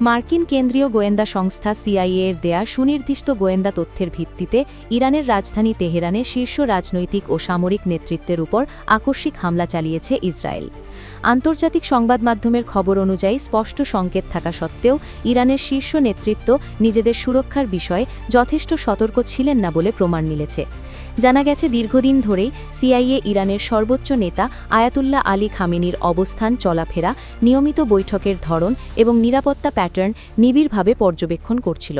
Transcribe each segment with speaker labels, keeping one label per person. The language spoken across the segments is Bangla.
Speaker 1: মার্কিন কেন্দ্রীয় গোয়েন্দা সংস্থা সিআইএ এর দেয়া সুনির্দিষ্ট গোয়েন্দা তথ্যের ভিত্তিতে ইরানের রাজধানী তেহরানে শীর্ষ রাজনৈতিক ও সামরিক নেতৃত্বের উপর আকস্মিক হামলা চালিয়েছে ইসরায়েল। আন্তর্জাতিক সংবাদ মাধ্যমের খবর অনুযায়ী স্পষ্ট সংকেত থাকা সত্ত্বেও ইরানের শীর্ষ নেতৃত্ব নিজেদের সুরক্ষার বিষয়ে যথেষ্ট সতর্ক ছিলেন না বলে প্রমাণ মিলেছে। জানা গেছে, দীর্ঘদিন ধরেই সিআইএ ইরানের সর্বোচ্চ নেতা আয়াতুল্লাহ আলী খামেনির অবস্থান, চলাফেরা, নিয়মিত বৈঠকের ধরন এবং নিরাপত্তা প্যাটার্ন নিবিড়ভাবে পর্যবেক্ষণ করছিল।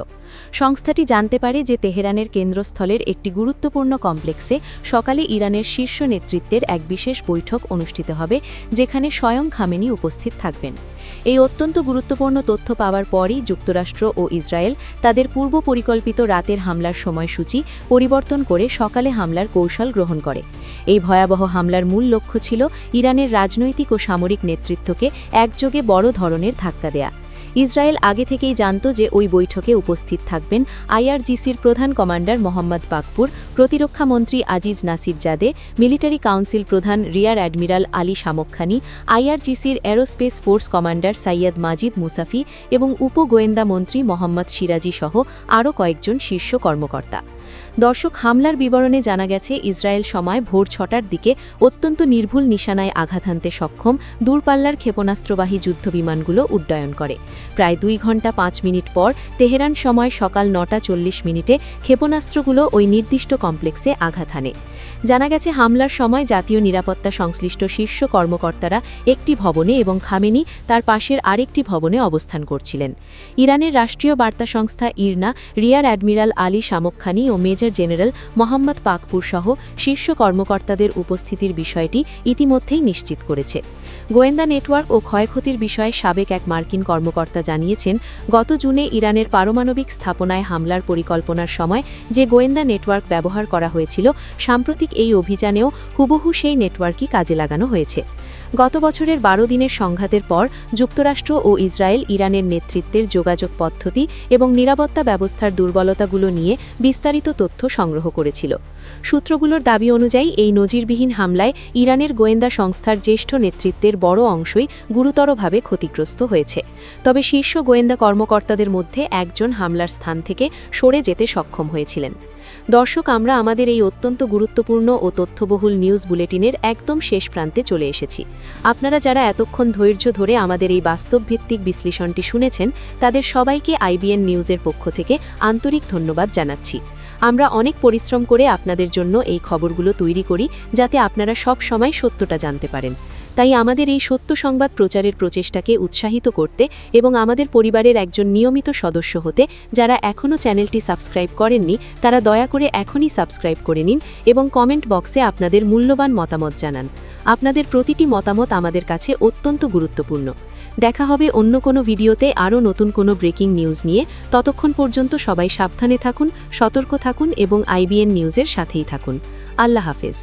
Speaker 1: সংস্থাটি জানতে পারে যে তেহরানের কেন্দ্রস্থলের একটি গুরুত্বপূর্ণ কমপ্লেক্সে সকালে ইরানের শীর্ষ নেতৃত্বের এক বিশেষ বৈঠক অনুষ্ঠিত হবে, যেখানে স্বয়ং খামেনি উপস্থিত থাকবেন। এই অত্যন্ত গুরুত্বপূর্ণ তথ্য পাওয়ার পরই যুক্তরাষ্ট্র ও ইসরায়েল তাদের পূর্ব পরিকল্পিত রাতের হামলার সময়সূচি পরিবর্তন করে সকালে হামলার কৌশল গ্রহণ করে। এই ভয়াবহ হামলার মূল লক্ষ্য ছিল ইরানের রাজনৈতিক ও সামরিক নেতৃত্বকে একযোগে বড় ধরনের ধাক্কা দেয়া। ইসরায়েল আগে থেকেই জানত যে ওই বৈঠকে উপস্থিত থাকবেন আইআরজিসির প্রধান কমান্ডার মোহাম্মদ বাকপুর, প্রতিরক্ষামন্ত্রী আজিজ নাসিরজাদে, মিলিটারি কাউন্সিল প্রধান রিয়ার অ্যাডমিরাল আলী শামক্খানি, আইআরজিসির aerospace force commander Sayyid Majid Mousavi এবং উপগোয়েন্দা মন্ত্রী মোহাম্মদ সিরাজি সহ আরও কয়েকজন শীর্ষ কর্মকর্তা। দর্শক, হামলার বিবরণে জানা গেছে, ইসরায়েল সময় ভোর 6টার দিকে অত্যন্ত নির্ভুল নিশানায় আঘাত হানতে সক্ষম দূরপাল্লার ক্ষেপণাস্ত্রবাহী যুদ্ধবিমানগুলো উড্ডয়ন করে। প্রায় 2 ঘণ্টা 5 মিনিট পর তেহরান সময় সকাল 9:40 ক্ষেপণাস্ত্রগুলো ওই নির্দিষ্ট কমপ্লেক্সে আঘাত হানে। জানা গেছে, হামলার সময় জাতীয় নিরাপত্তা সংশ্লিষ্ট শীর্ষ কর্মকর্তারা একটি ভবনে এবং খামেনি তার পাশের আরেকটি ভবনে অবস্থান করছিলেন। ইরানের রাষ্ট্রীয় বার্তা সংস্থা ইরনা রিয়ার অ্যাডমিরাল আলী শামক্খানি ও মেজর জেনারেল মোহাম্মদ পাকপুর সহ শীর্ষ কর্মকর্তাদের উপস্থিতির বিষয়টি ইতিমধ্যেই নিশ্চিত করেছে। গোয়েন্দা নেটওয়ার্ক ও ক্ষয়ক্ষতির বিষয়ে সাবেক এক মার্কিন কর্মকর্তা জানিয়েছেন, গত জুনে ইরানের পারমাণবিক স্থাপনায় হামলার পরিকল্পনার সময় যে গোয়েন্দা নেটওয়ার্ক ব্যবহার করা হয়েছিল, সাম্প্রতিক এই অভিযানেও হুবহু সেই নেটওয়ার্কই কাজে লাগানো হয়েছে। গত বছরের 12 দিনের সংঘাতের পর যুক্তরাষ্ট্র ও ইসরায়েল ইরানের নেতৃত্বের যোগাযোগ পদ্ধতি এবং নিরাপত্তা ব্যবস্থার দুর্বলতাগুলো নিয়ে বিস্তারিত তথ্য সংগ্রহ করেছিল। সূত্রগুলোর দাবি অনুযায়ী এই নজিরবিহীন হামলায় ইরানের গোয়েন্দা সংস্থার জ্যেষ্ঠ নেতৃত্বের বড় অংশই গুরুতরভাবে ক্ষতিগ্রস্ত হয়েছে। তবে শীর্ষ গোয়েন্দা কর্মকর্তাদের মধ্যে একজন হামলার স্থান থেকে সরে যেতে সক্ষম হয়েছিলেন। দর্শক, আমরা আমাদের এই অত্যন্ত গুরুত্বপূর্ণ ও তথ্যবহুল নিউজ বুলেটিনের একদম শেষ প্রান্তে চলে এসেছি। আপনারা যারা এতক্ষণ ধৈর্য ধরে আমাদের এই বাস্তবভিত্তিক বিশ্লেষণটি শুনেছেন, তাদের সবাইকে আইবিএন নিউজের পক্ষ থেকে আন্তরিক ধন্যবাদ জানাচ্ছি। আমরা অনেক পরিশ্রম করে আপনাদের জন্য এই খবরগুলো তৈরি করি, যাতে আপনারা সব সময় সত্যটা জানতে পারেন। তাই আমাদের এই সত্য সংবাদ প্রচারের প্রচেষ্টাকে উৎসাহিত করতে এবং আমাদের পরিবারের একজন নিয়মিত সদস্য হতে যারা এখনও চ্যানেলটি সাবস্ক্রাইব করেননি, তারা দয়া করে এখনই সাবস্ক্রাইব করে নিন এবং কমেন্ট বক্সে আপনাদের মূল্যবান মতামত জানান। আপনাদের প্রতিটি মতামত আমাদের কাছে অত্যন্ত গুরুত্বপূর্ণ। দেখা হবে অন্য কোনো ভিডিওতে আরও নতুন কোনো ব্রেকিং নিউজ নিয়ে। ততক্ষণ পর্যন্ত সবাই সাবধানে থাকুন, সতর্ক থাকুন এবং আইবিএন নিউজের সাথেই থাকুন। আল্লাহ হাফেজ।